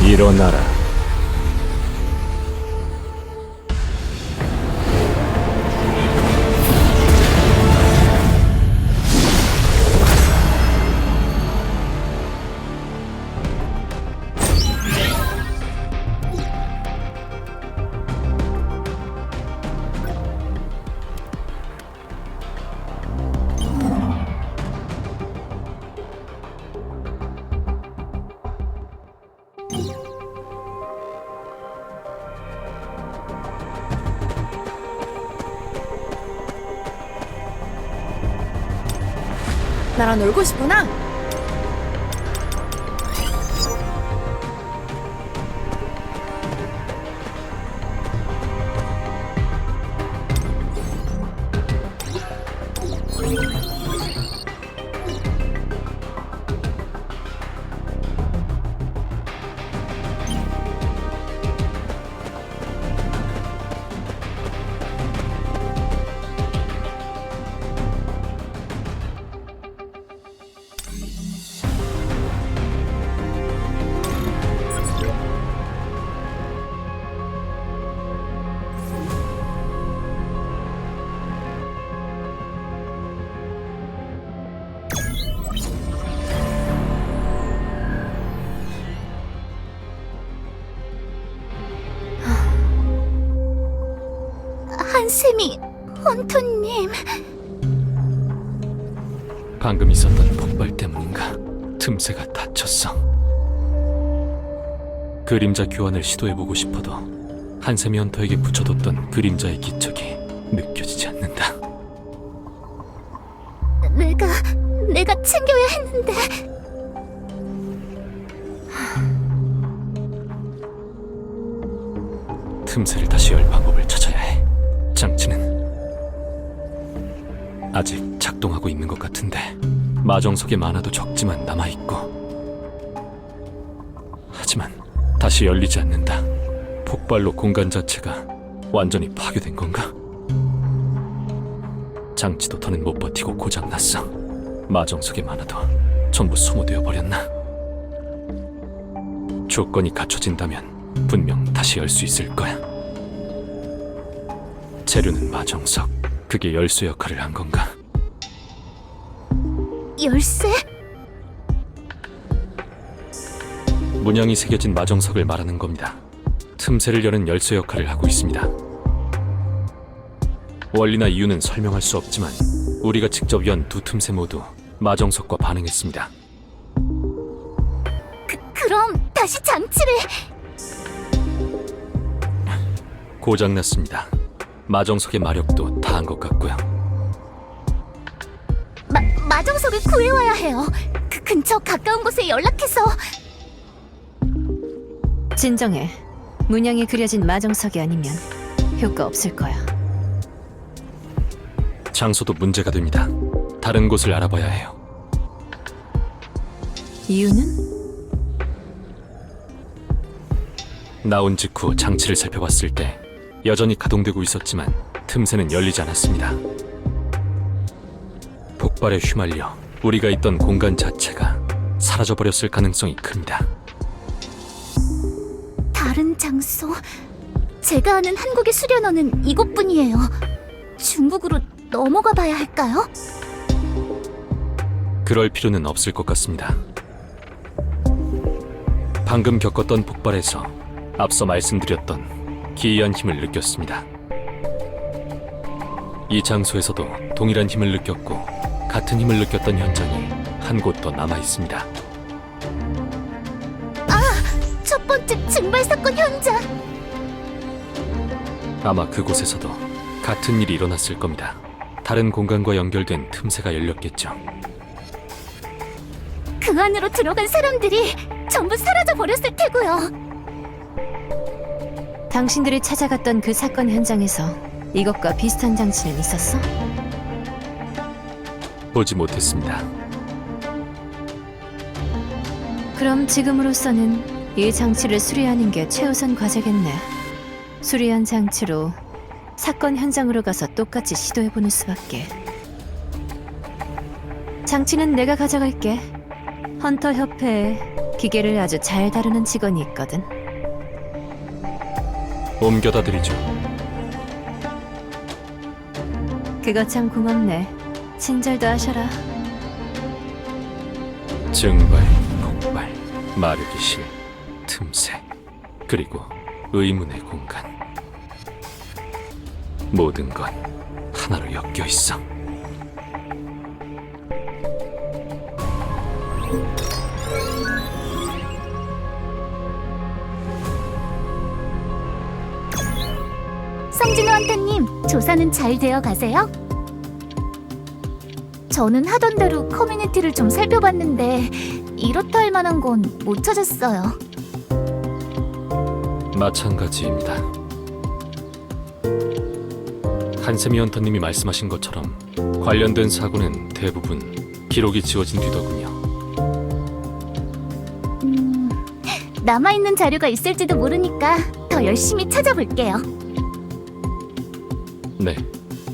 일어나라. 나랑 놀고 싶구나? 한샘이 헌터님. 방금 있었던 폭발 때문인가 틈새가 닫혔어. 그림자 교환을 시도해보고 싶어도 한샘이 헌터에게 붙여뒀던 그림자의 기척이 느껴지지 않는다. 내가 챙겨야 했는데. 틈새를 다시 열 방법을 찾아야 해. 장치는 아직 작동하고 있는 것 같은데 마정석의 만화도 적지만 남아있고, 하지만 다시 열리지 않는다. 폭발로 공간 자체가 완전히 파괴된 건가? 장치도 더는 못 버티고 고장났어. 마정석의 만화도 전부 소모되어 버렸나? 조건이 갖춰진다면 분명 다시 열 수 있을 거야. 재료는 마정석, 그게 열쇠 역할을 한 건가? 열쇠? 문양이 새겨진 마정석을 말하는 겁니다. 틈새를 여는 열쇠 역할을 하고 있습니다. 원리나 이유는 설명할 수 없지만 우리가 직접 연 두 틈새 모두 마정석과 반응했습니다. 그럼 다시 장치를. 고장났습니다. 마정석의 마력도 다한 것 같고요. 마정석을 구해와야 해요. 그 근처 가까운 곳에 연락해서. 진정해. 문양이 그려진 마정석이 아니면 효과 없을 거야. 장소도 문제가 됩니다. 다른 곳을 알아봐야 해요. 이유는? 나온 직후 장치를 살펴봤을 때 여전히 가동되고 있었지만 틈새는 열리지 않았습니다. 폭발에 휘말려 우리가 있던 공간 자체가 사라져버렸을 가능성이 큽니다. 다른 장소? 제가 아는 한국의 수련원은 이곳뿐이에요. 중국으로 넘어가 봐야 할까요? 그럴 필요는 없을 것 같습니다. 방금 겪었던 폭발에서 앞서 말씀드렸던 기이한 힘을 느꼈습니다. 이 장소에서도 동일한 힘을 느꼈고 같은 힘을 느꼈던 현장이 한 곳 더 남아 있습니다. 첫 번째 증발 사건 현장. 아마 그곳에서도 같은 일이 일어났을 겁니다. 다른 공간과 연결된 틈새가 열렸겠죠. 그 안으로 들어간 사람들이 전부 사라져 버렸을 테고요. 당신들이 찾아갔던 그 사건 현장에서 이것과 비슷한 장치는 있었어? 보지 못했습니다. 그럼 지금으로서는 이 장치를 수리하는 게 최우선 과제겠네. 수리한 장치로 사건 현장으로 가서 똑같이 시도해보는 수밖에. 장치는 내가 가져갈게. 헌터 협회에 기계를 아주 잘 다루는 직원이 있거든. 옮겨다 드리죠. 그거 참 고맙네. 친절도 하셔라. 증발, 폭발, 마력의 실, 틈새, 그리고 의문의 공간. 모든 건 하나로 엮여 있어. 성진호 한타님, 조사는 잘 되어 가세요? 저는 하던 대로 커뮤니티를 좀 살펴봤는데 이렇다 할 만한 건 못 찾았어요. 마찬가지입니다. 한세미 헌터님이 말씀하신 것처럼 관련된 사고는 대부분 기록이 지워진 뒤더군요. 남아있는 자료가 있을지도 모르니까 더 열심히 찾아볼게요. 네,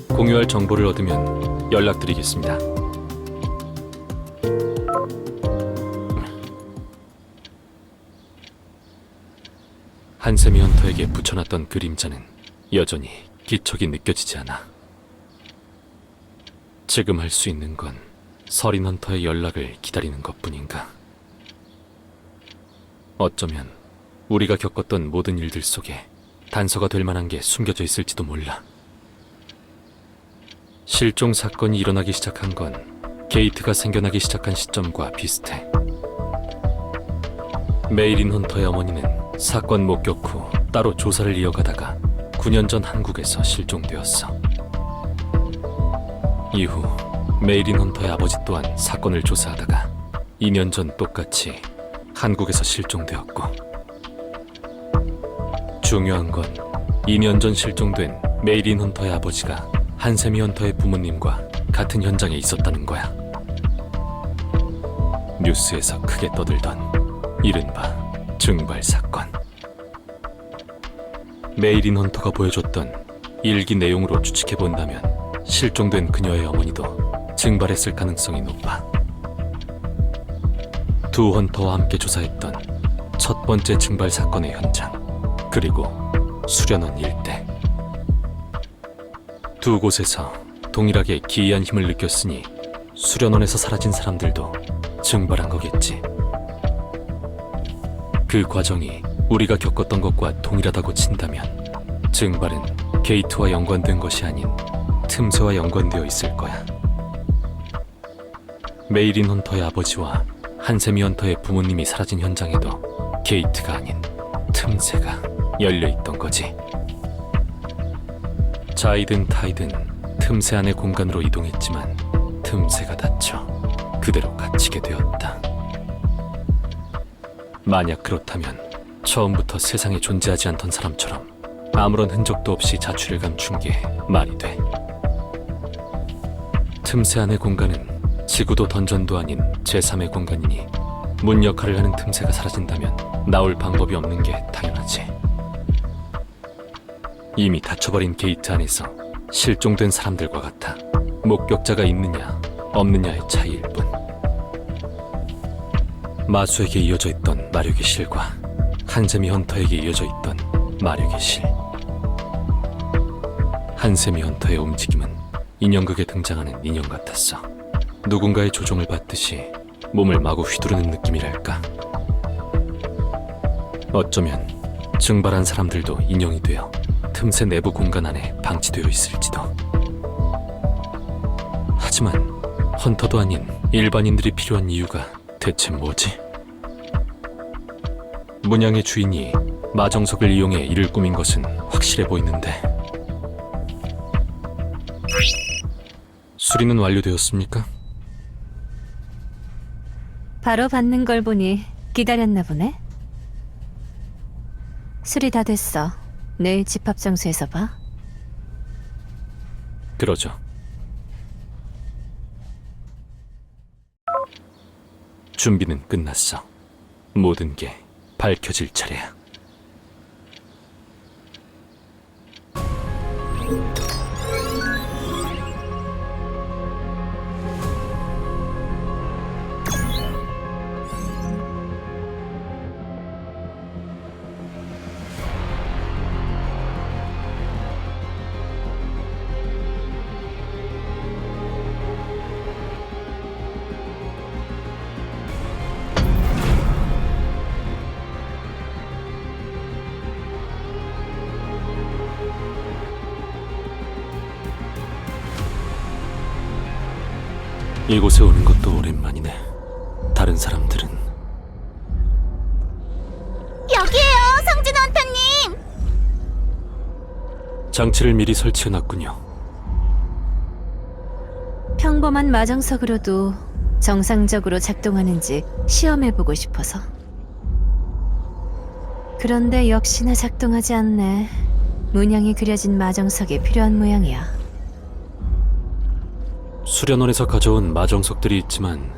공유할 정보를 얻으면 연락드리겠습니다. 한세미 헌터에게 붙여놨던 그림자는 여전히 기척이 느껴지지 않아. 지금 할 수 있는 건 서린 헌터의 연락을 기다리는 것뿐인가. 어쩌면 우리가 겪었던 모든 일들 속에 단서가 될 만한 게 숨겨져 있을지도 몰라. 실종 사건이 일어나기 시작한 건 게이트가 생겨나기 시작한 시점과 비슷해. 메이린 헌터의 어머니는 사건 목격 후 따로 조사를 이어가다가 9년 전 한국에서 실종되었어. 이후 메이린 헌터의 아버지 또한 사건을 조사하다가 2년 전 똑같이 한국에서 실종되었고, 중요한 건 2년 전 실종된 메이린 헌터의 아버지가 한세미 헌터의 부모님과 같은 현장에 있었다는 거야. 뉴스에서 크게 떠들던 이른바 증발 사건. 메이린 헌터가 보여줬던 일기 내용으로 추측해본다면 실종된 그녀의 어머니도 증발했을 가능성이 높아. 두 헌터와 함께 조사했던 첫 번째 증발 사건의 현장, 그리고 수련원 일대. 두 곳에서 동일하게 기이한 힘을 느꼈으니 수련원에서 사라진 사람들도 증발한 거겠지. 그 과정이 우리가 겪었던 것과 동일하다고 친다면 증발은 게이트와 연관된 것이 아닌 틈새와 연관되어 있을 거야. 메이린 헌터의 아버지와 한세미 헌터의 부모님이 사라진 현장에도 게이트가 아닌 틈새가 열려있던 거지. 자이든 타이든 틈새 안의 공간으로 이동했지만 틈새가 닫혀 그대로 갇히게 되었다. 만약 그렇다면 처음부터 세상에 존재하지 않던 사람처럼 아무런 흔적도 없이 자취를 감춘 게 말이 돼. 틈새 안의 공간은 지구도 던전도 아닌 제3의 공간이니 문 역할을 하는 틈새가 사라진다면 나올 방법이 없는 게 당연하지. 이미 닫혀버린 게이트 안에서 실종된 사람들과 같아 목격자가 있느냐 없느냐의 차이일 뿐. 마수에게 이어져 있던 마력의 실과 한세미 헌터에게 이어져 있던 마력의 실. 한세미 헌터의 움직임은 인형극에 등장하는 인형 같았어. 누군가의 조종을 받듯이 몸을 마구 휘두르는 느낌이랄까. 어쩌면 증발한 사람들도 인형이 되어 틈새 내부 공간 안에 방치되어 있을지도. 하지만 헌터도 아닌 일반인들이 필요한 이유가 대체 뭐지? 문양의 주인이 마정석을 이용해 이를 꾸민 것은 확실해 보이는데. 수리는 완료되었습니까? 바로 받는 걸 보니 기다렸나 보네. 수리 다 됐어. 내일 집합 장소에서 봐. 그러죠. 준비는 끝났어. 모든 게 밝혀질 차례야. 이곳에 오는 것도 오랜만이네. 다른 사람들은 여기에요, 성진호 헌터님. 장치를 미리 설치해놨군요. 평범한 마정석으로도 정상적으로 작동하는지 시험해보고 싶어서. 그런데 역시나 작동하지 않네. 문양이 그려진 마정석이 필요한 모양이야. 수련원에서 가져온 마정석들이 있지만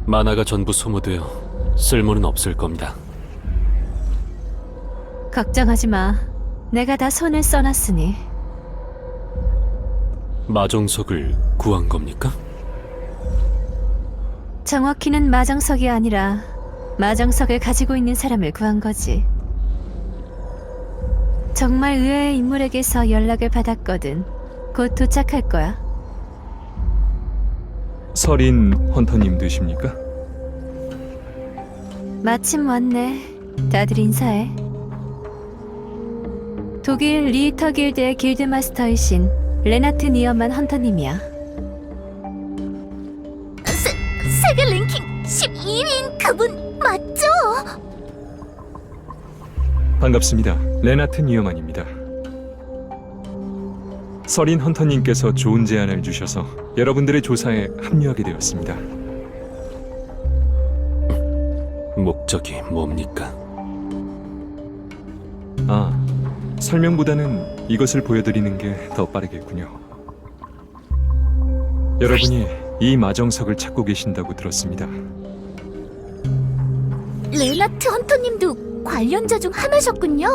만화가 전부 소모되어 쓸모는 없을 겁니다. 걱정하지 마. 내가 다 손을 써놨으니. 마정석을 구한 겁니까? 정확히는 마정석이 아니라 마정석을 가지고 있는 사람을 구한 거지. 정말 의외의 인물에게서 연락을 받았거든. 곧 도착할 거야. 서린 헌터님 되십니까? 마침 왔네. 다들 인사해. 독일 리히터 길드의 길드마스터이신 레나트 니어만 헌터님이야. 세계 랭킹 12위인 그분 맞죠? 반갑습니다. 레나트 니어만입니다. 서린 헌터님께서 좋은 제안을 주셔서 여러분들의 조사에 합류하게 되었습니다. 목적이 뭡니까? 설명보다는 이것을 보여드리는 게 더 빠르겠군요. 여러분이 이 마정석을 찾고 계신다고 들었습니다. 레나트 헌터님도 관련자 중 하나셨군요.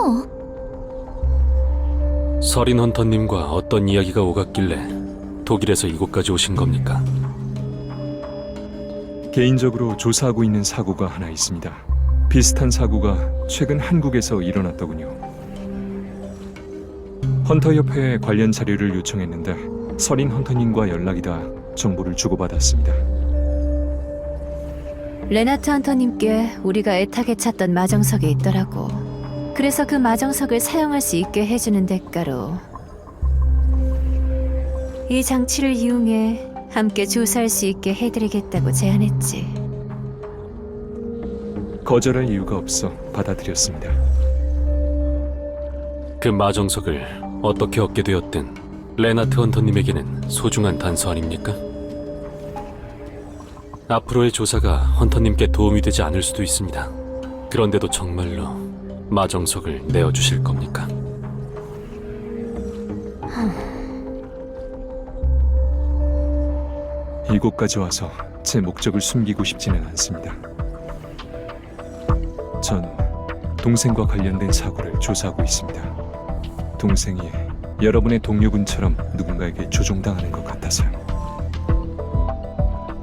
서린 헌터님과 어떤 이야기가 오갔길래 독일에서 이곳까지 오신 겁니까? 개인적으로 조사하고 있는 사고가 하나 있습니다. 비슷한 사고가 최근 한국에서 일어났더군요. 헌터협회에 관련 자료를 요청했는데 서린 헌터님과 연락이 닿아 정보를 주고받았습니다. 레나트 헌터님께 우리가 애타게 찾던 마정석이 있더라고. 그래서 그 마정석을 사용할 수 있게 해주는 대가로 이 장치를 이용해 함께 조사할 수 있게 해드리겠다고 제안했지. 거절할 이유가 없어 받아들였습니다. 그 마정석을 어떻게 얻게 되었든 레나트 헌터님에게는 소중한 단서 아닙니까? 앞으로의 조사가 헌터님께 도움이 되지 않을 수도 있습니다. 그런데도 정말로 마정석을 내어주실 겁니까? 이곳까지 와서 제 목적을 숨기고 싶지는 않습니다. 전 동생과 관련된 사고를 조사하고 있습니다. 동생이 여러분의 동료분처럼 누군가에게 조종당하는 것 같아서요.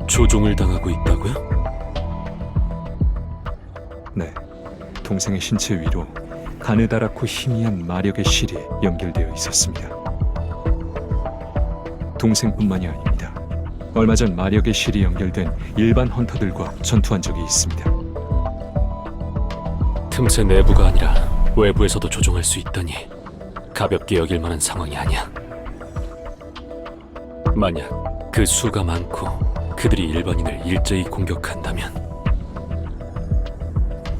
조종을 당하고 있다고요? 네, 동생의 신체 위로 가느다랗고 희미한 마력의 실이 연결되어 있었습니다. 동생뿐만이 아닙니다. 얼마 전 마력의 실이 연결된 일반 헌터들과 전투한 적이 있습니다. 틈새 내부가 아니라 외부에서도 조종할 수 있다니 가볍게 여길 만한 상황이 아니야. 만약 그 수가 많고 그들이 일반인을 일제히 공격한다면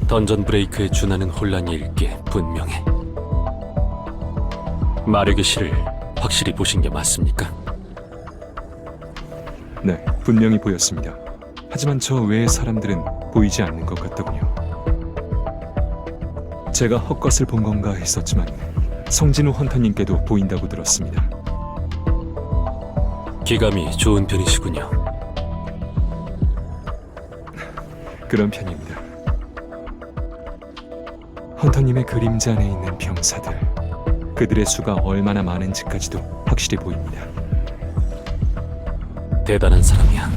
던전 브레이크에 준하는 혼란이 일 게 분명해. 마력의 실을 확실히 보신 게 맞습니까? 네, 분명히 보였습니다. 하지만 저 외의 사람들은 보이지 않는 것 같더군요. 제가 헛것을 본 건가 했었지만 성진우 헌터님께도 보인다고 들었습니다. 기감이 좋은 편이시군요. 그런 편입니다. 헌터님의 그림자 안에 있는 병사들, 그들의 수가 얼마나 많은지까지도 확실히 보입니다. 대단한 사람이야.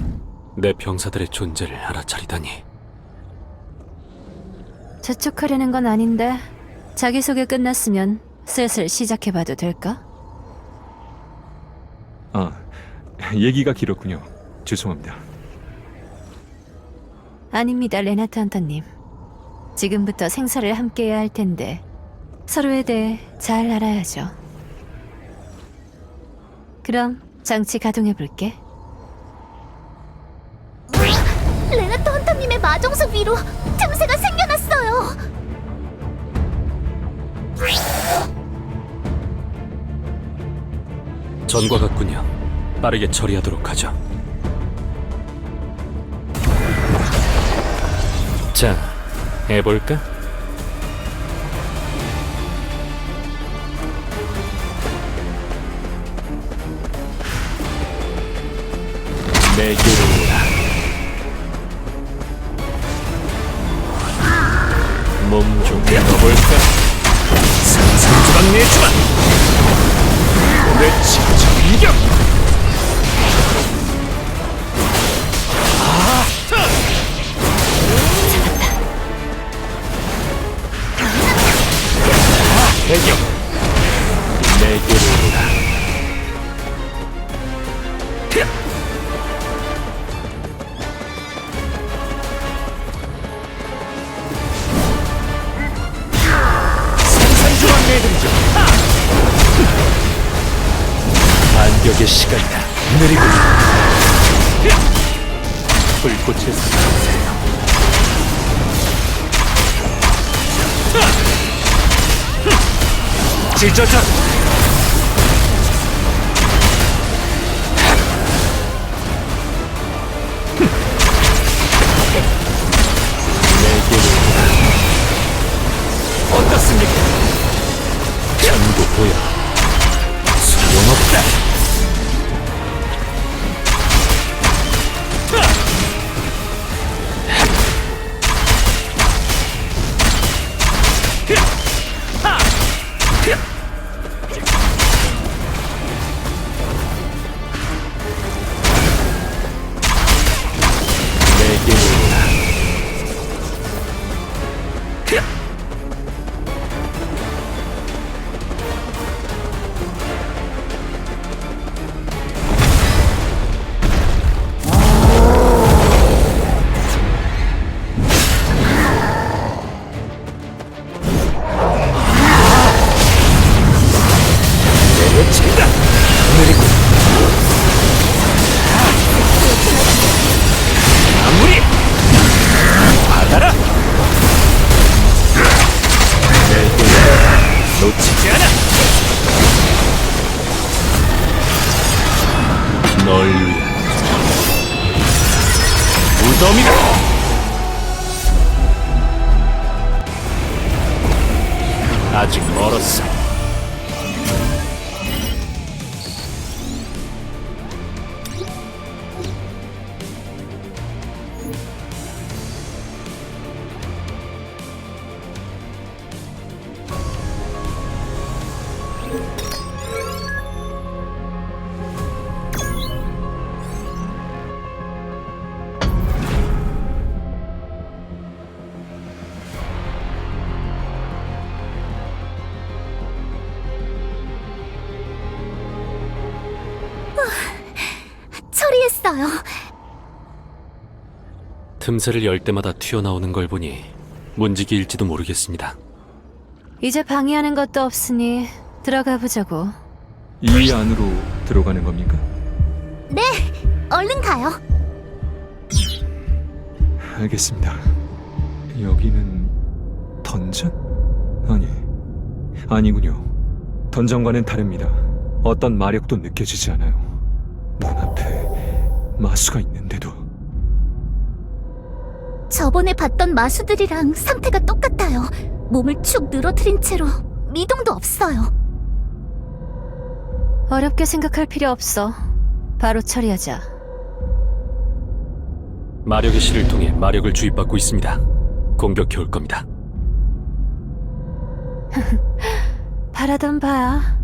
내 병사들의 존재를 알아차리다니. 재촉하려는 건 아닌데 자기소개 끝났으면 슬슬 시작해봐도 될까? 얘기가 길었군요. 죄송합니다. 아닙니다, 레나트 헌터님. 지금부터 생사를 함께해야 할 텐데 서로에 대해 잘 알아야죠. 그럼 장치 가동해볼게. 운동석 위로 틈새가 생겨났어요. 전과 같군요. 빠르게 처리하도록 하죠. 자, 해볼까? 내게로 오라. 몸 좀 넣어볼까? 상상조각 내주마! 내 진짜 이격! 대격! 내게로 오라. 산산조각 내드리죠. 반격의 시간이다. 느리고 불꽃의 상세요. 찢어져. 내게로 어떻습니까? 전부 보여. 소용없다. 내게로 오라. 내려친다. 느리고 마무리. 받아라. 내게 놓치지 않아. 널 위한 무덤이다. 아직 멀었어. 처리했어요. 틈새를 열 때마다 튀어나오는 걸 보니 문지기일지도 모르겠습니다. 이제 방해하는 것도 없으니 들어가 보자고. 이 안으로 들어가는 겁니까? 네, 얼른 가요. 알겠습니다. 여기는 던전? 아니군요. 던전과는 다릅니다. 어떤 마력도 느껴지지 않아요. 눈앞에 마수가 있는데도. 저번에 봤던 마수들이랑 상태가 똑같아요. 몸을 축 늘어뜨린 채로 미동도 없어요. 어렵게 생각할 필요 없어. 바로 처리하자. 마력의 실을 통해 마력을 주입받고 있습니다. 공격해 올 겁니다. 바라던 바야.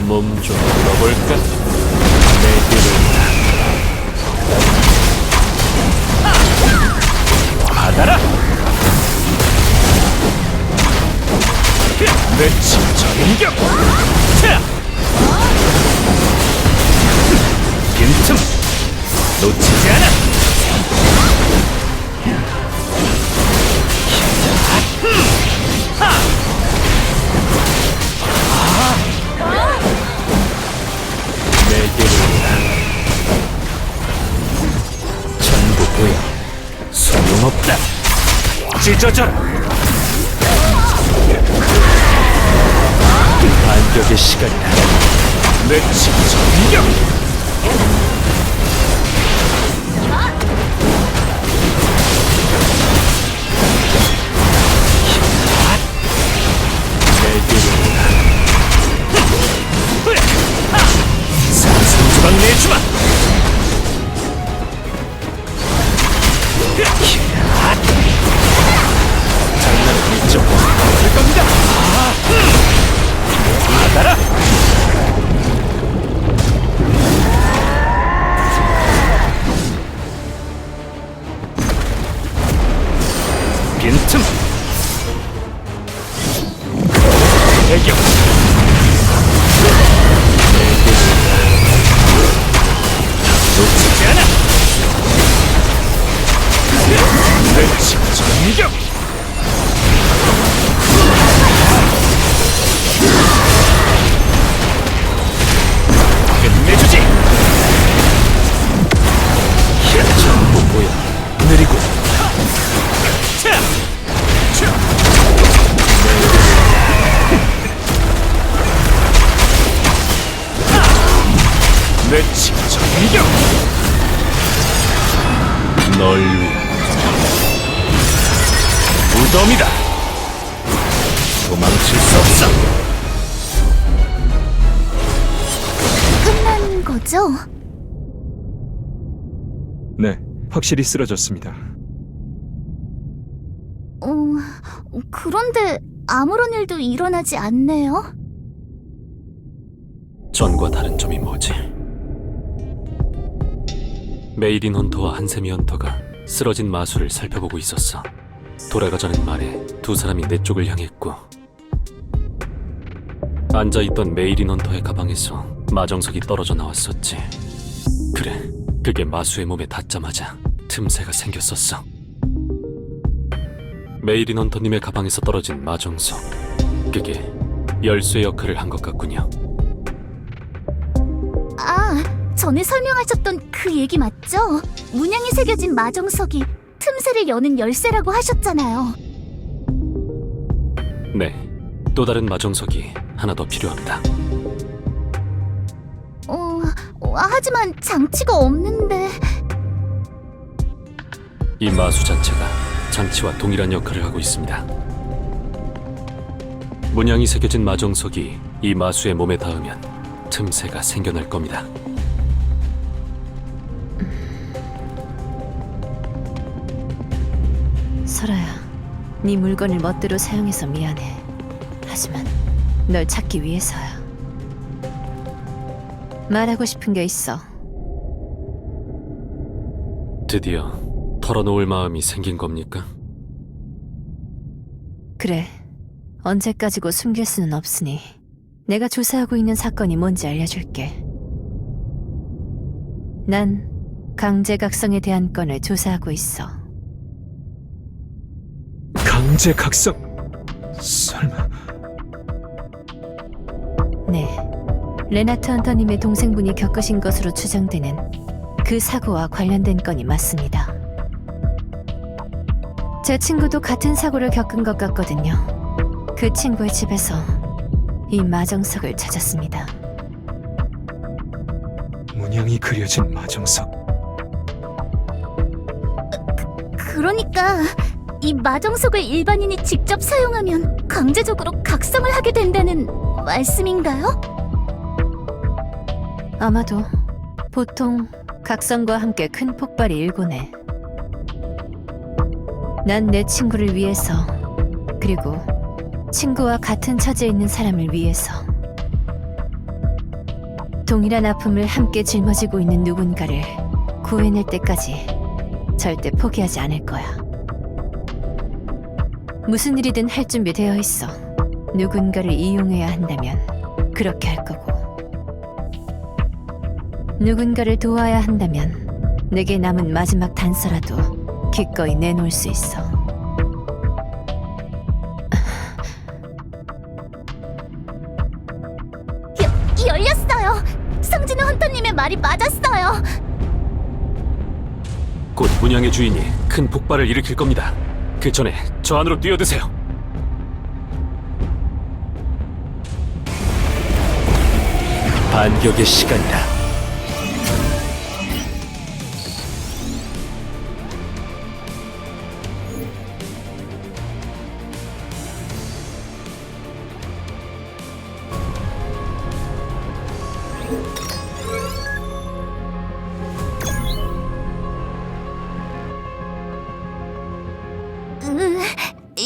몸 좀 풀어볼까? 내게로 받아라! 내 진짜 공격! 빈틈 놓치지 않아! 찢어져라. 반격의 시간이다. 내 진정력. 상승주방 내주마. 장난은 이쪽 될 겁니다. 받아라. 빈틈. 대격. 놓치지 않아. 내 진정력. 끝내주지. 전부 보여. 느리고. 내 진정력. 널 위해 무덤이다. 도망칠 수 없어. 끝난 거죠? 네, 확실히 쓰러졌습니다. 그런데 아무런 일도 일어나지 않네요? 전과 다른 점이 뭐지? 메이린 헌터와 한세미 헌터가 쓰러진 마수를 살펴보고 있었어. 돌아가자는 말에 두 사람이 내 쪽을 향했고, 앉아있던 메이린 헌터의 가방에서 마정석이 떨어져 나왔었지. 그래, 그게 마수의 몸에 닿자마자 틈새가 생겼었어. 메이린 헌터님의 가방에서 떨어진 마정석, 그게 열쇠 역할을 한 것 같군요. 아, 전에 설명하셨던 그 얘기 맞죠? 문양이 새겨진 마정석이 틈새를 여는 열쇠라고 하셨잖아요. 네, 또 다른 마정석이 하나 더 필요합니다. 하지만 장치가 없는데... 이 마수 자체가 장치와 동일한 역할을 하고 있습니다. 문양이 새겨진 마정석이 이 마수의 몸에 닿으면 틈새가 생겨날 겁니다. 설아야, 네 물건을 멋대로 사용해서 미안해. 하지만 널 찾기 위해서야. 말하고 싶은 게 있어. 드디어 털어놓을 마음이 생긴 겁니까? 그래, 언제까지고 숨길 수는 없으니 내가 조사하고 있는 사건이 뭔지 알려줄게. 난 강제각성에 대한 건을 조사하고 있어. 강제각성? 설마... 네, 레나트 헌터님의 동생분이 겪으신 것으로 추정되는 그 사고와 관련된 건이 맞습니다. 제 친구도 같은 사고를 겪은 것 같거든요. 그 친구의 집에서 이 마정석을 찾았습니다. 문양이 그려진 마정석. 그러니까 이 마정석을 일반인이 직접 사용하면 강제적으로 각성을 하게 된다는 말씀인가요? 아마도 보통 각성과 함께 큰 폭발이 일곤 해. 난 내 친구를 위해서, 그리고 친구와 같은 처지에 있는 사람을 위해서, 동일한 아픔을 함께 짊어지고 있는 누군가를 구해낼 때까지 절대 포기하지 않을 거야. 무슨 일이든 할 준비 되어 있어. 누군가를 이용해야 한다면 그렇게 할 거고, 누군가를 도와야 한다면 내게 남은 마지막 단서라도 기꺼이 내놓을 수 있어. 열렸어요! 성진우 헌터님의 말이 맞았어요! 곧 문양의 주인이 큰 폭발을 일으킬 겁니다. 그 전에 저 안으로 뛰어드세요. 반격의 시간이다.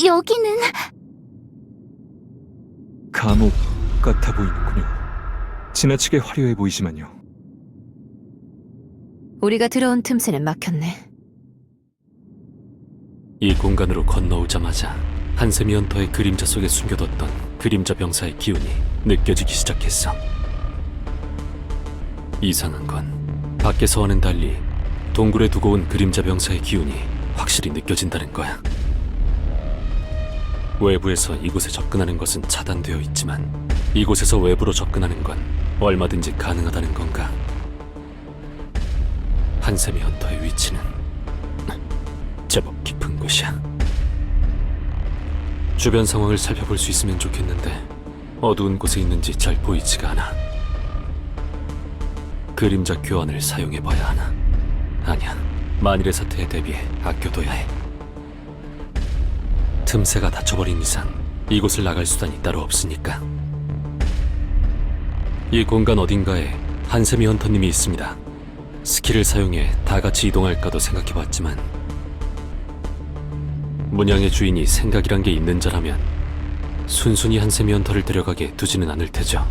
여기는 감옥 같아 보이는군요. 지나치게 화려해 보이지만요. 우리가 들어온 틈새는 막혔네. 이 공간으로 건너오자마자 한세미 헌터의 그림자 속에 숨겨뒀던 그림자 병사의 기운이 느껴지기 시작했어. 이상한 건 밖에서와는 달리 동굴에 두고 온 그림자 병사의 기운이 확실히 느껴진다는 거야. 외부에서 이곳에 접근하는 것은 차단되어 있지만 이곳에서 외부로 접근하는 건 얼마든지 가능하다는 건가? 한세미 헌터의 위치는 제법 깊은 곳이야. 주변 상황을 살펴볼 수 있으면 좋겠는데 어두운 곳에 있는지 잘 보이지가 않아. 그림자 교환을 사용해봐야 하나? 아니야, 만일의 사태에 대비해 아껴둬야 해. 틈새가 닫혀버린 이상 이곳을 나갈 수단이 따로 없으니까. 이 공간 어딘가에 한세미 헌터님이 있습니다. 스킬을 사용해 다 같이 이동할까도 생각해봤지만 문양의 주인이 생각이란 게 있는 자라면 순순히 한세미 헌터를 데려가게 두지는 않을 테죠.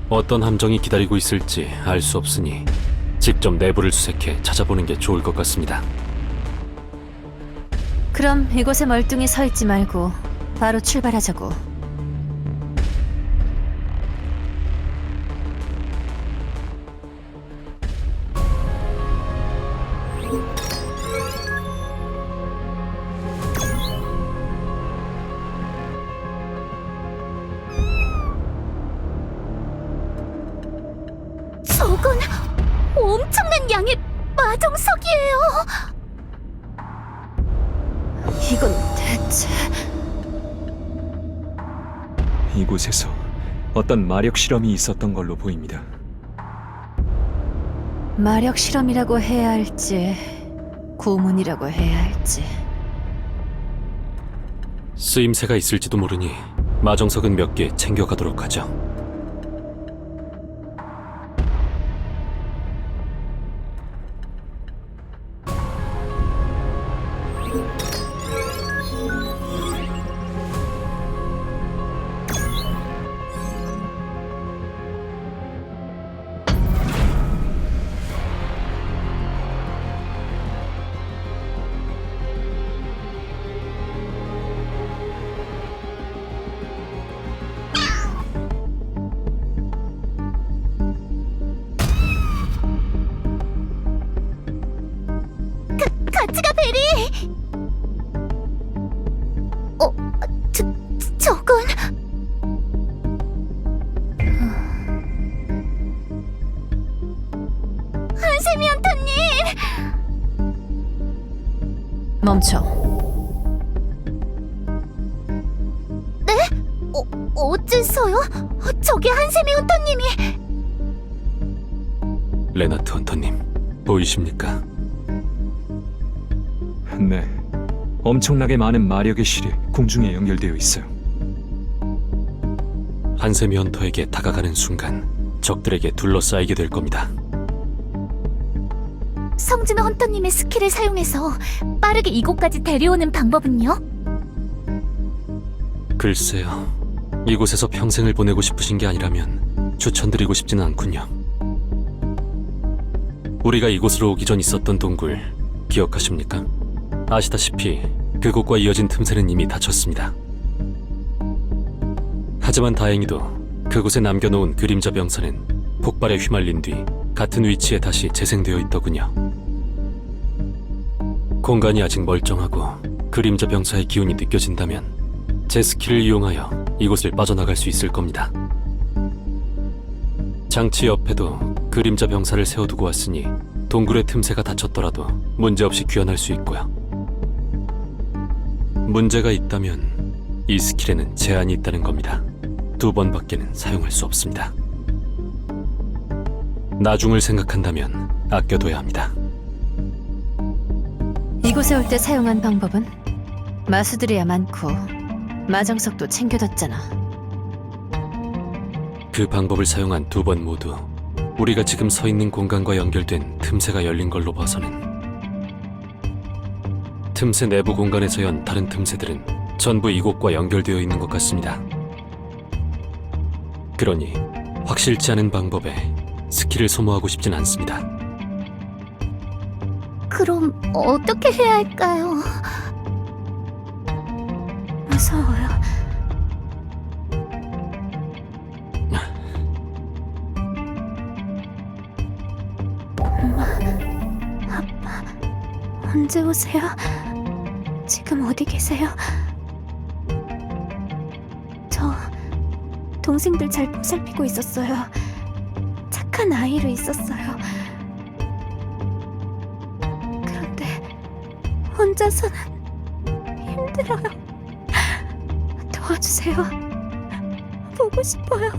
어떤 함정이 기다리고 있을지 알 수 없으니 직접 내부를 수색해 찾아보는 게 좋을 것 같습니다. 그럼 이곳에 멀뚱히 서 있지 말고 바로 출발하자고. 저건 엄청난 양의 마정석이에요. 이건 대체... 이곳에서 어떤 마력 실험이 있었던 걸로 보입니다. 마력 실험이라고 해야 할지 고문이라고 해야 할지. 쓰임새가 있을지도 모르니 마정석은 몇 개 챙겨가도록 하죠. 같이 가, 베리! 저건... 한세미 헌터님! 멈춰. 네? 어째서요? 저게 한세미 헌터님이... 레나트 헌터님, 보이십니까? 네, 엄청나게 많은 마력의 실이 공중에 연결되어 있어요. 한세미 헌터에게 다가가는 순간 적들에게 둘러싸이게 될 겁니다. 성진호 헌터님의 스킬을 사용해서 빠르게 이곳까지 데려오는 방법은요? 글쎄요, 이곳에서 평생을 보내고 싶으신 게 아니라면 추천드리고 싶지는 않군요. 우리가 이곳으로 오기 전 있었던 동굴 기억하십니까? 아시다시피 그곳과 이어진 틈새는 이미 닫혔습니다. 하지만 다행히도 그곳에 남겨놓은 그림자 병사는 폭발에 휘말린 뒤 같은 위치에 다시 재생되어 있더군요. 공간이 아직 멀쩡하고 그림자 병사의 기운이 느껴진다면 제 스킬을 이용하여 이곳을 빠져나갈 수 있을 겁니다. 장치 옆에도 그림자 병사를 세워두고 왔으니 동굴의 틈새가 닫혔더라도 문제없이 귀환할 수 있고요. 문제가 있다면 이 스킬에는 제한이 있다는 겁니다. 2번밖에는 사용할 수 없습니다. 나중을 생각한다면 아껴둬야 합니다. 이곳에 올 때 사용한 방법은? 마수들이야 많고 마정석도 챙겨뒀잖아. 그 방법을 사용한 2번 모두 우리가 지금 서 있는 공간과 연결된 틈새가 열린 걸로 봐서는 틈새 내부 공간에서 연 다른 틈새들은 전부 이곳과 연결되어 있는 것 같습니다. 그러니 확실치 않은 방법에 스킬을 소모하고 싶진 않습니다. 그럼 어떻게 해야 할까요? 무서워요. 엄마, 아빠, 언제 오세요? 지금 어디 계세요? 저 동생들 잘 보살피고 있었어요. 착한 아이로 있었어요. 그런데 혼자서는 힘들어요. 도와주세요. 보고 싶어요.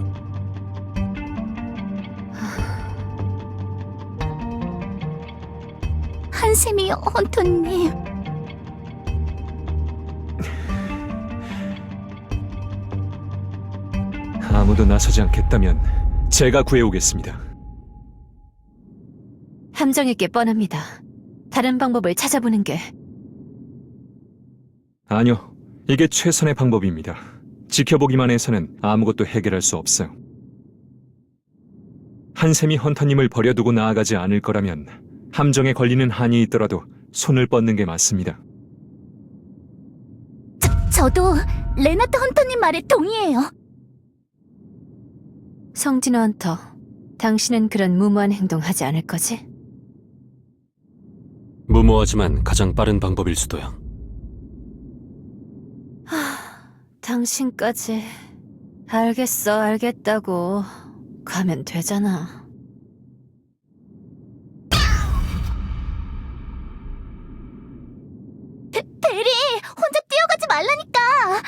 한샘이 헌터님. 아무도 나서지 않겠다면 제가 구해오겠습니다. 함정 있게 뻔합니다. 다른 방법을 찾아보는 게. 아니요, 이게 최선의 방법입니다. 지켜보기만 해서는 아무것도 해결할 수 없어요. 한샘이 헌터님을 버려두고 나아가지 않을 거라면 함정에 걸리는 한이 있더라도 손을 뻗는 게 맞습니다. 저도 레나트 헌터님 말에 동의해요. 성진호 헌터, 당신은 그런 무모한 행동 하지 않을 거지? 무모하지만 가장 빠른 방법일 수도요. 당신까지. 알겠어, 알겠다고. 가면 되잖아. 대리! 혼자 뛰어가지 말라니까!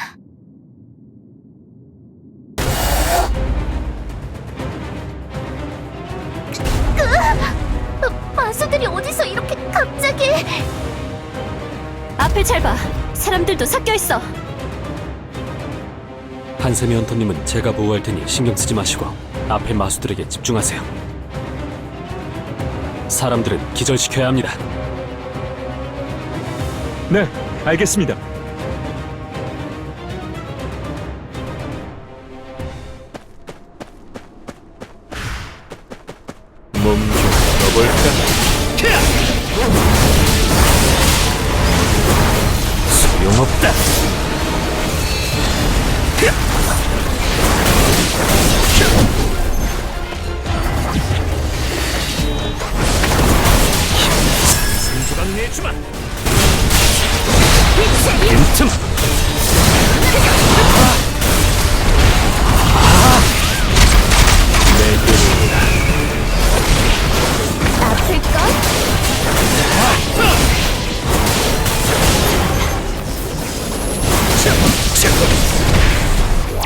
마수들이 어디서 이렇게 갑자기... 앞을 잘 봐. 사람들도 섞여 있어. 한샘이 헌터님은 제가 보호할 테니 신경 쓰지 마시고 앞에 마수들에게 집중하세요. 사람들은 기절시켜야 합니다. 네, 알겠습니다. 몸 좀 풀어볼까? 소용없다. 조각 내주마. 빈틈. 내게로 아플걸?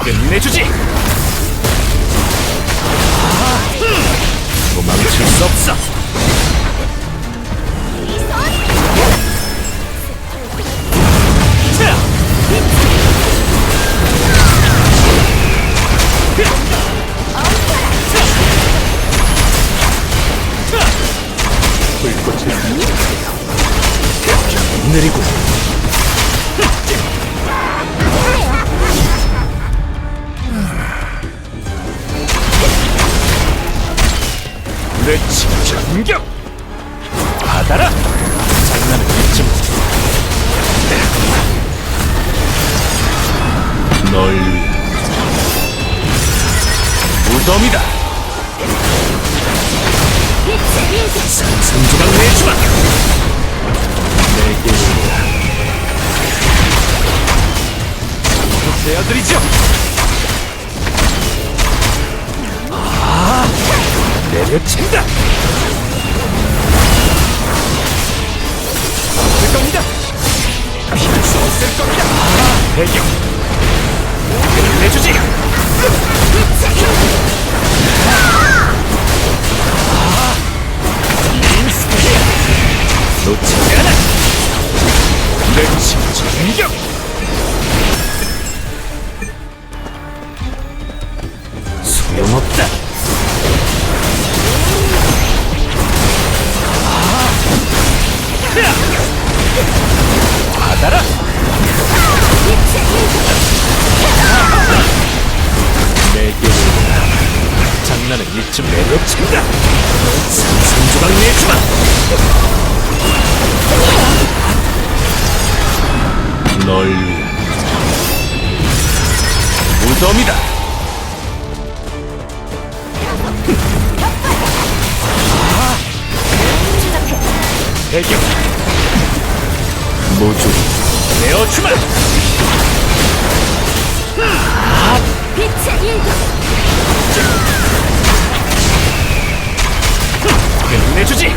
끝내주지. 도망칠 수 없어. 불꽃을 느리고 내 진격 받아라. 장난은 잊지 마. 널 위한 무덤이다. 산산조각 내주마. 내게 오라. 되어드리죠. 내려친다. 될 겁니다. 피할 수 없을 겁니다. 배경 끝내주지. 놓치지 않아. 맹신 전격. 소용없다. 받아라. 내게 장난은 이쯤 내려친다. 산산조각 내주마. 널 위한 무덤이다. 배경 모조 내어주마. 빛의 일격! 끝내주지.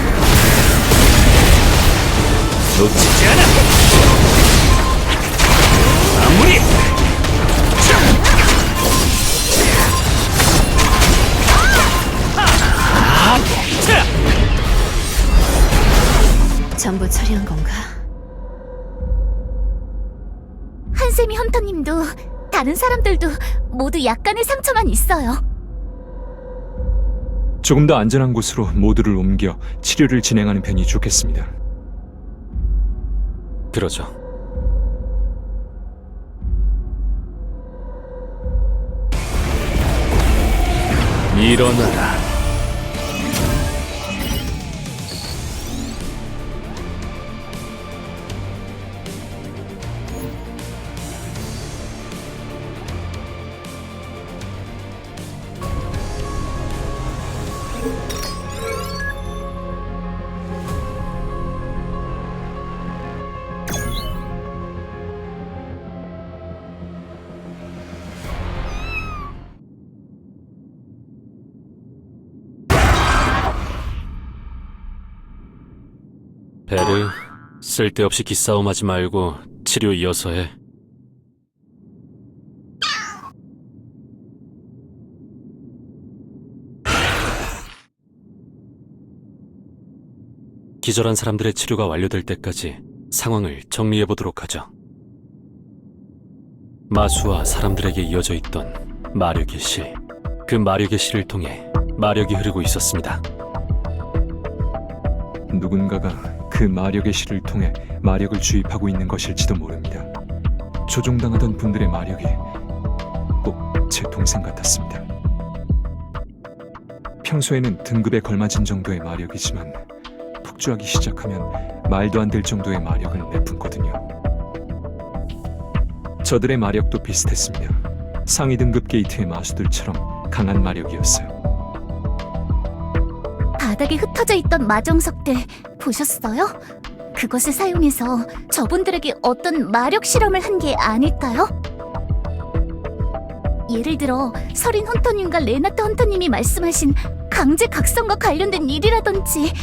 놓치지 않아. 마무리. 전부 처리한 건가? 한세미 헌터님도 다른 사람들도 모두 약간의 상처만 있어요. 조금 더 안전한 곳으로 모두를 옮겨 치료를 진행하는 편이 좋겠습니다. 그러죠. 일어나라. 베르, 쓸데없이 기싸움하지 말고 치료 이어서 해. 기절한 사람들의 치료가 완료될 때까지 상황을 정리해보도록 하죠. 마수와 사람들에게 이어져 있던 마력의 실, 그 마력의 실을 통해 마력이 흐르고 있었습니다. 누군가가 그 마력의 실을 통해 마력을 주입하고 있는 것일지도 모릅니다. 조종당하던 분들의 마력이 꼭 제 동생 같았습니다. 평소에는 등급에 걸맞은 정도의 마력이지만 폭주하기 시작하면 말도 안 될 정도의 마력을 내뿜거든요. 저들의 마력도 비슷했습니다. 상위 등급 게이트의 마수들처럼 강한 마력이었어요. 바닥에 흩어져 있던 마정석들 보셨어요? 그것을 사용해서 저분들에게 어떤 마력 실험을 한 게 아닐까요? 예를 들어 서린 헌터님과 레나타 헌터님이 말씀하신 강제 각성과 관련된 일이라든지.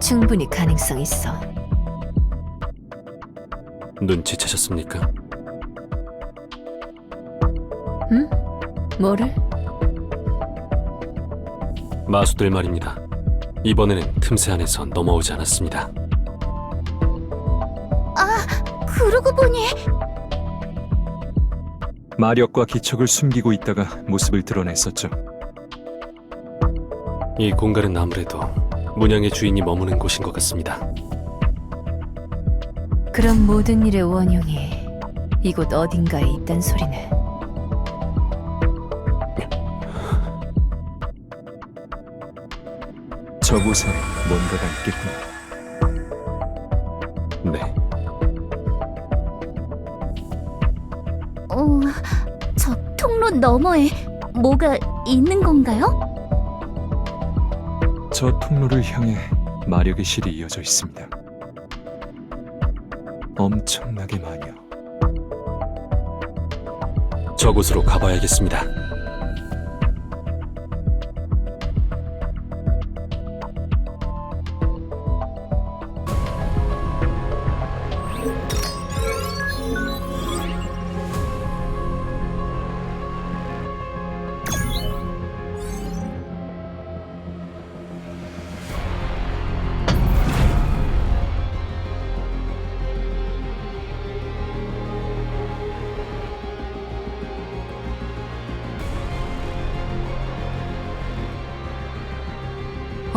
충분히 가능성 있어. 눈치채셨습니까? 응? 뭐를? 마수들 말입니다. 이번에는 틈새 안에서 넘어오지 않았습니다. 그러고 보니 마력과 기척을 숨기고 있다가 모습을 드러냈었죠. 이 공간은 아무래도 문양의 주인이 머무는 곳인 것 같습니다. 그런 모든 일의 원흉이 이곳 어딘가에 있단 소리네. 저곳에 뭔가가 있겠군요. 네, 저 통로 너머에 뭐가 있는 건가요? 저 통로를 향해 마력의 실이 이어져 있습니다. 엄청나게 많이요. 저곳으로 가봐야겠습니다.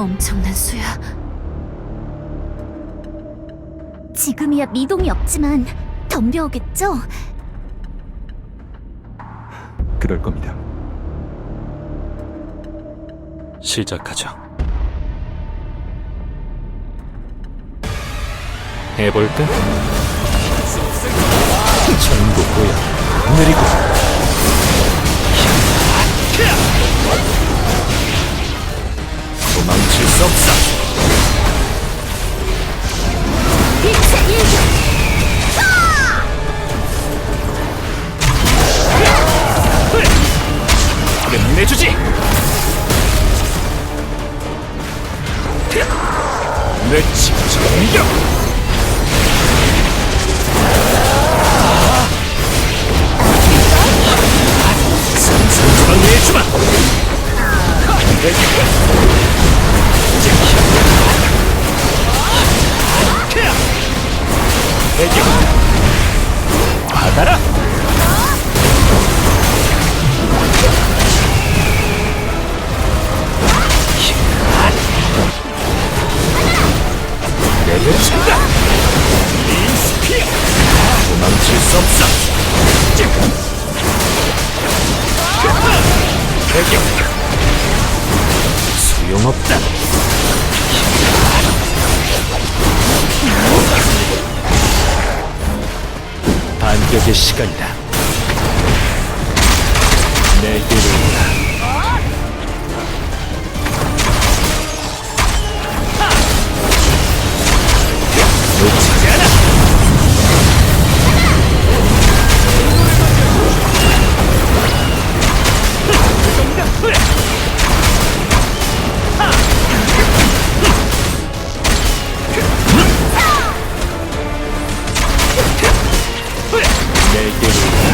엄청난 수야. 지금이야 미동이 없지만 덤벼오겠죠? 그럴 겁니다. 시작하죠. 해볼까? 전부 보여. 느리고. 도망칠 수 없어. 빛의 일격! 끝내주지. 내 직접 상상해주마. 대격 받아라. 내려친다. 인스피어. 도망칠 수 없어. 대격 소용없다. 반격의 시간이다. 내게로 오라. 놓치지 않아. 내게로 오라.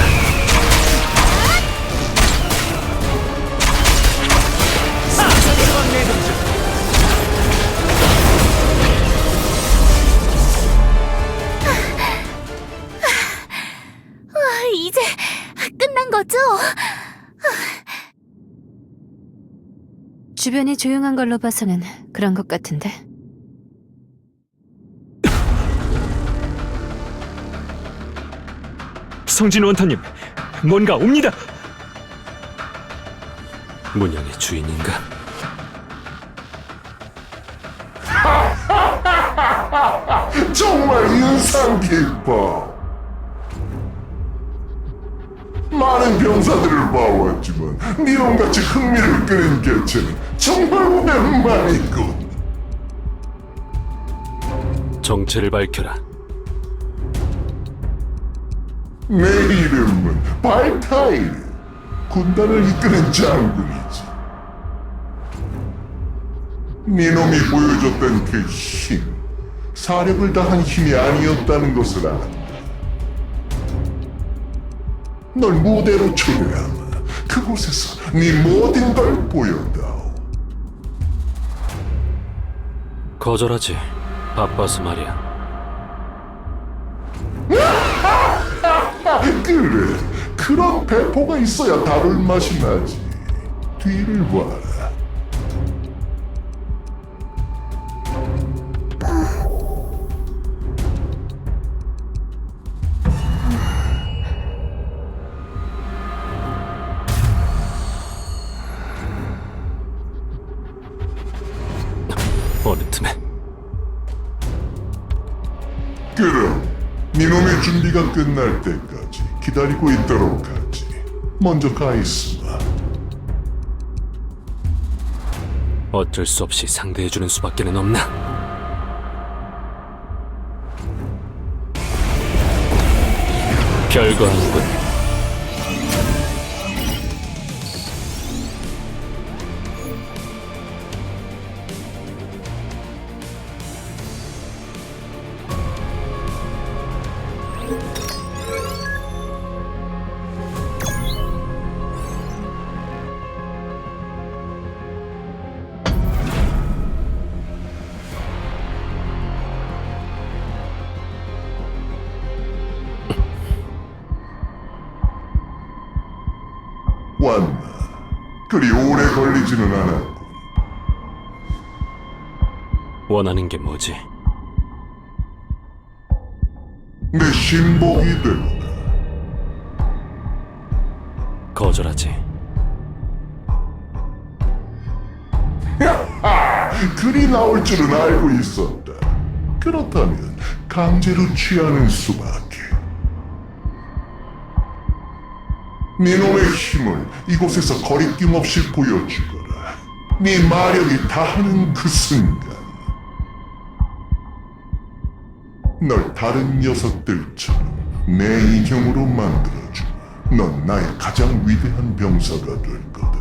이제 끝난 거죠? 주변이 조용한 걸로 봐서는 그런 것 같은데. 성진 원타님, 뭔가 옵니다. 문양의 주인인가? 정말 인상 깊어. 많은 병사들을 봐왔지만 니놈같이 흥미를 끄는 개체는 정말 오랜만이군. 정체를 밝혀라. 내 이름은 발타이르. 군단을 이끄는 장군이지. 니놈이 보여줬던 그 힘, 사력을 다한 힘이 아니었다는 것을 안다. 널 무대로 초대하마. 그곳에서 네 모든 걸 보여다오. 거절하지. 바빠서 말이야. 그래, 그런 배포가 있어야 다룰 맛이 나지. 뒤를 봐라. 어느 틈에 그럼 니놈의 준비가 끝날 때까지 기다리고 있도록 하지. 먼저 가 있으마. 어쩔 수 없이 상대해주는 수밖에는 없나? 결과하는군. 왔나? 그리 오래 걸리지는 않았군. 원하는 게 뭐지? 내 신복이 되거라. 거절하지. 글이 나올 줄은 알고 있었다. 그렇다면 강제로 취하는 수밖에. 네 놈의 힘을 이곳에서 거리낌 없이 보여주거라. 네 마력이 다하는 그 순간 널 다른 녀석들처럼 내 인형으로 만들어주마. 넌 나의 가장 위대한 병사가 될 거다.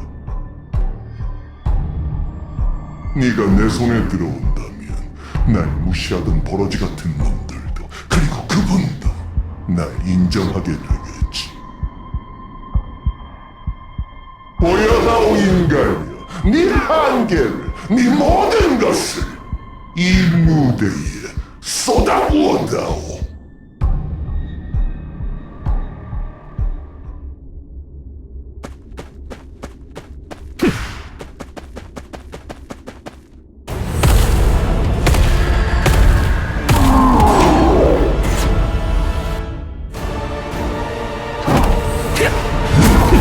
네가 내 손에 들어온다면 날 무시하던 버러지 같은 놈들도 그리고 그분도 날 인정하게 되겠지. 보여다오 인간이여, 네 한계를, 네 모든 것을 이 무대에 쏟아부어다오.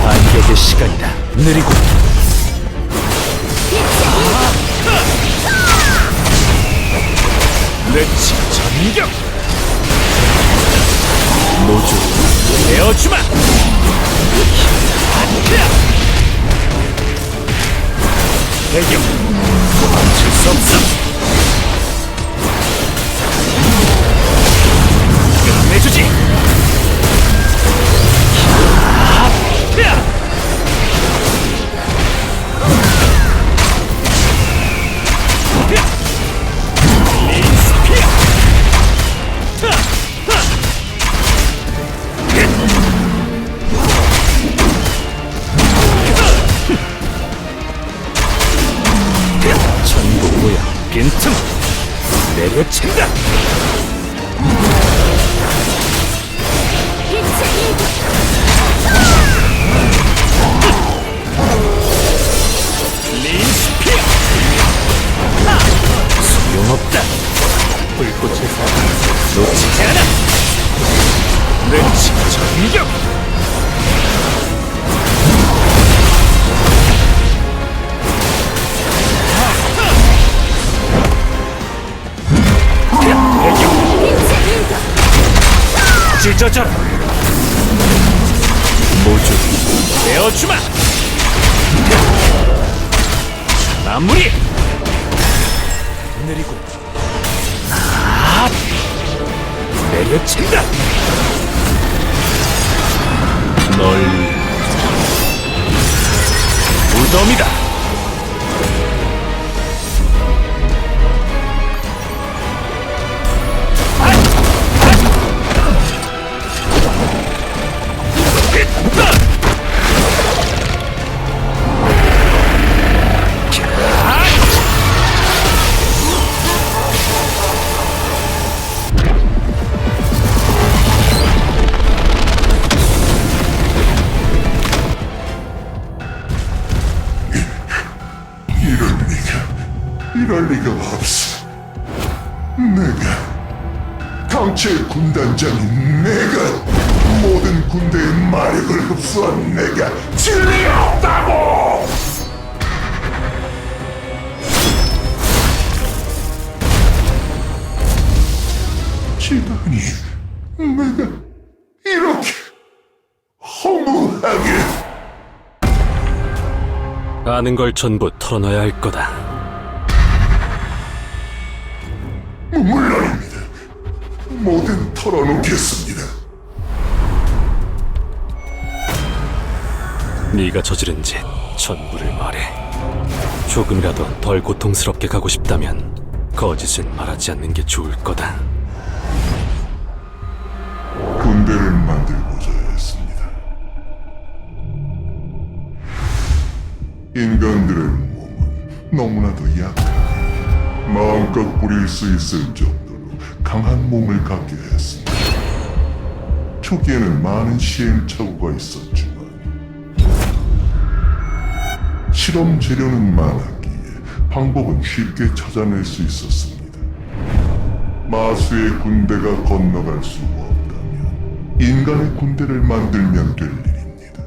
반격의 시간이다. 느리고. 르치 전격. 모조 내어주마. 대격. 도망칠 수 없어. 끝내주지. 전국무야 빈틈 내려친다. 린스피어 소용없다. 불꽃의 사랑 놓치지 않아. 르치 전격. 찢어져라. 모조 내어주마. 마무리. 느리고 내려친다. 널 무덤이다. 이럴 리가 없어. 내가 강체의 군단장인 내가 모든 군대의 마력을 흡수한 내가 진리 없다고. 지단이 내가 이렇게 허무하게. 아는 걸 전부 털어놔야 할 거다. 물론입니다. 뭐든 털어놓겠습니다. 네가 저지른 짓 전부를 말해. 조금이라도 덜 고통스럽게 가고 싶다면 거짓은 말하지 않는 게 좋을 거다. 군대를 만들고자 했습니다. 인간들의 몸은 너무나도 약하게 마음껏 부릴 수 있을 정도로 강한 몸을 갖게 했습니다. 초기에는 많은 시행착오가 있었지만 실험 재료는 많았기에 방법은 쉽게 찾아낼 수 있었습니다. 마수의 군대가 건너갈 수 없다면 인간의 군대를 만들면 될 일입니다.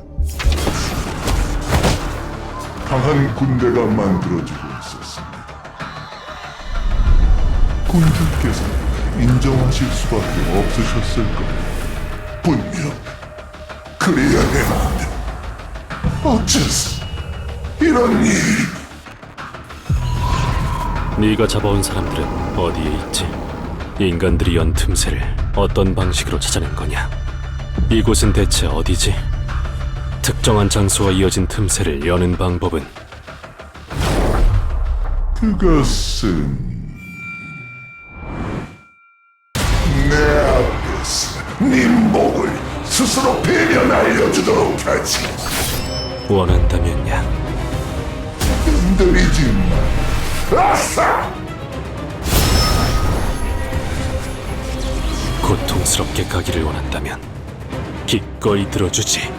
강한 군대가 만들어지고 있었습니다. 군주께서 인정하실 수밖에 없으셨을 겁니다. 분명 그래야 되는데 어째서 이런 일이. 네가 잡아온 사람들은 어디에 있지? 인간들이 연 틈새를 어떤 방식으로 찾아낸 거냐? 이곳은 대체 어디지? 특정한 장소와 이어진 틈새를 여는 방법은 그것은 내 앞에서 네 목을 스스로 베면 알려주도록 하지. 원한다면야. 흔들리지 마. 아싸! 고통스럽게 가기를 원한다면 기꺼이 들어주지.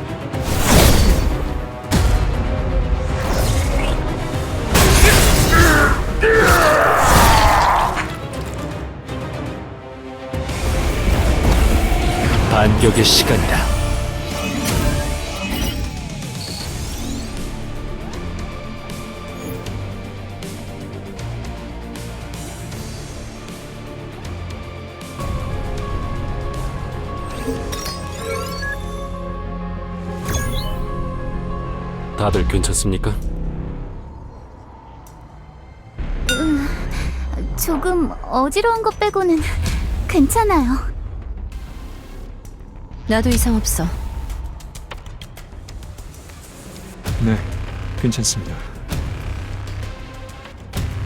반격의 시간이다. 다들 괜찮습니까? 조금 어지러운 것 빼고는 괜찮아요. 나도 이상 없어. 네, 괜찮습니다.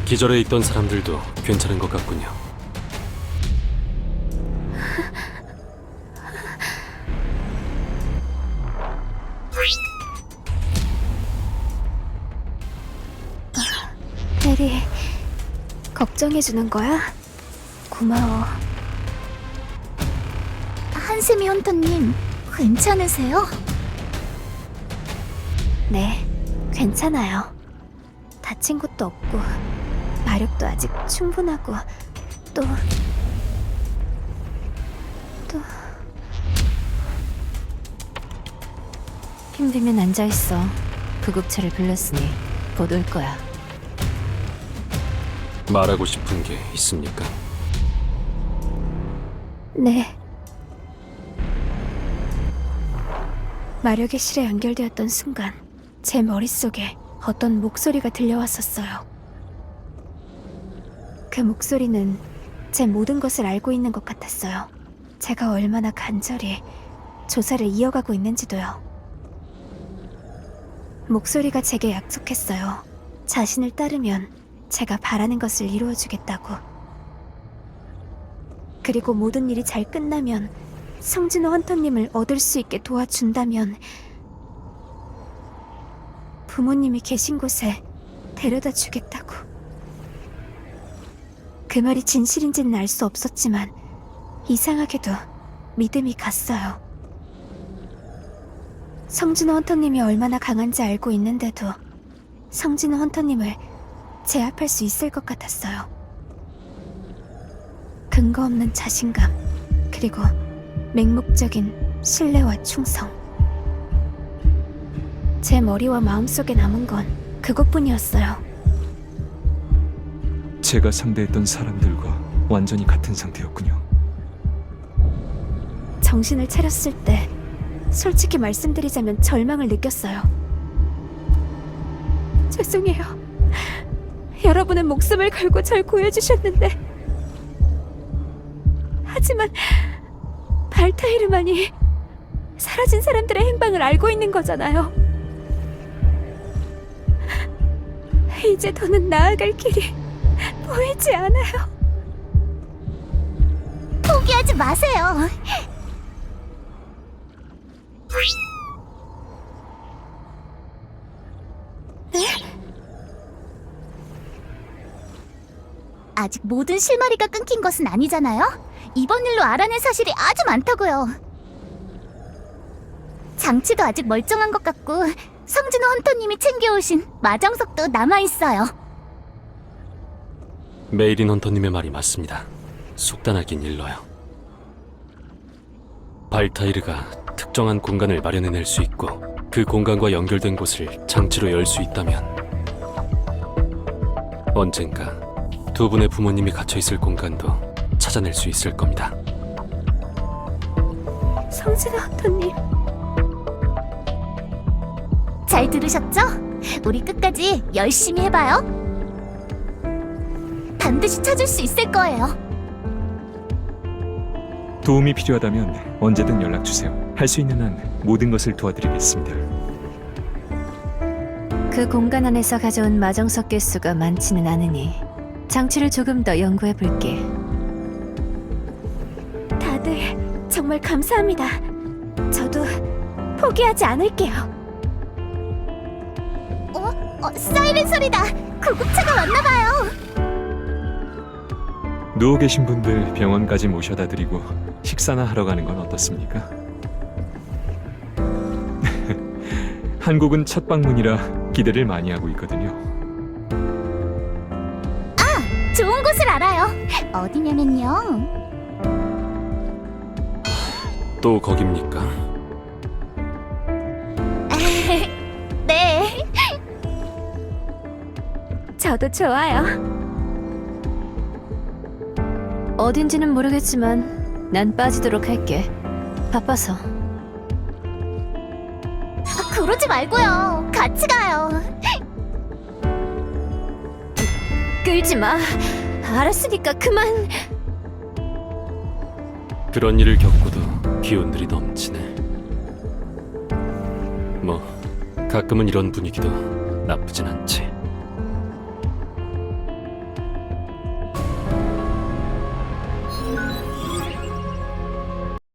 기절해 있던 사람들도 괜찮은 것 같군요. 에리, 걱정해주는 거야? 고마워. 한세미 헌터님, 괜찮으세요? 네, 괜찮아요. 다친 것도 없고 마력도 아직 충분하고 또 힘들면 앉아있어. 구급차를 불렀으니 곧 올 거야. 말하고 싶은 게 있습니까? 네. 마력의 실에 연결되었던 순간 제 머릿속에 어떤 목소리가 들려왔었어요. 그 목소리는 제 모든 것을 알고 있는 것 같았어요. 제가 얼마나 간절히 조사를 이어가고 있는지도요. 목소리가 제게 약속했어요. 자신을 따르면 제가 바라는 것을 이루어주겠다고. 그리고 모든 일이 잘 끝나면 성진호 헌터님을 얻을 수 있게 도와준다면 부모님이 계신 곳에 데려다 주겠다고. 그 말이 진실인지는 알 수 없었지만 이상하게도 믿음이 갔어요. 성진호 헌터님이 얼마나 강한지 알고 있는데도 성진호 헌터님을 제압할 수 있을 것 같았어요. 근거 없는 자신감, 그리고 맹목적인 신뢰와 충성. 제 머리와 마음속에 남은 건 그것뿐이었어요. 제가 상대했던 사람들과 완전히 같은 상태였군요. 정신을 차렸을 때 솔직히 말씀드리자면 절망을 느꼈어요. 죄송해요. 여러분은 목숨을 걸고 절 구해주셨는데, 하지만 발타이르만이 사라진 사람들의 행방을 알고 있는 거잖아요. 이제 더는 나아갈 길이 보이지 않아요. 포기하지 마세요. 아직 모든 실마리가 끊긴 것은 아니잖아요? 이번 일로 알아낸 사실이 아주 많다고요. 장치도 아직 멀쩡한 것 같고 성진호 헌터님이 챙겨오신 마정석도 남아있어요. 메이린 헌터님의 말이 맞습니다. 속단하긴 일러요. 발타이르가 특정한 공간을 마련해낼 수 있고 그 공간과 연결된 곳을 장치로 열 수 있다면 언젠가 두 분의 부모님이 갇혀있을 공간도 찾아낼 수 있을 겁니다. 성진아 언니. 잘 들으셨죠? 우리 끝까지 열심히 해봐요. 반드시 찾을 수 있을 거예요. 도움이 필요하다면 언제든 연락 주세요. 할 수 있는 한 모든 것을 도와드리겠습니다. 그 공간 안에서 가져온 마정석 개수가 많지는 않으니 장치를 조금 더 연구해 볼게. 다들 정말 감사합니다. 저도 포기하지 않을게요. 사이렌 소리다. 구급차가 왔나봐요. 누워 계신 분들 병원까지 모셔다 드리고 식사나 하러 가는 건 어떻습니까? 한국은 첫 방문이라 기대를 많이 하고 있거든요. 좋은 곳을 알아요. 어디냐면요. 또 거깁니까? 네. 저도 좋아요. 어딘지는 모르겠지만 난 빠지도록 할게. 바빠서. 그러지 말고요. 같이 가요. 끌지 마. 알았으니까 그만. 그런 일을 겪고도 기운들이 넘치네. 뭐 가끔은 이런 분위기도 나쁘진 않지.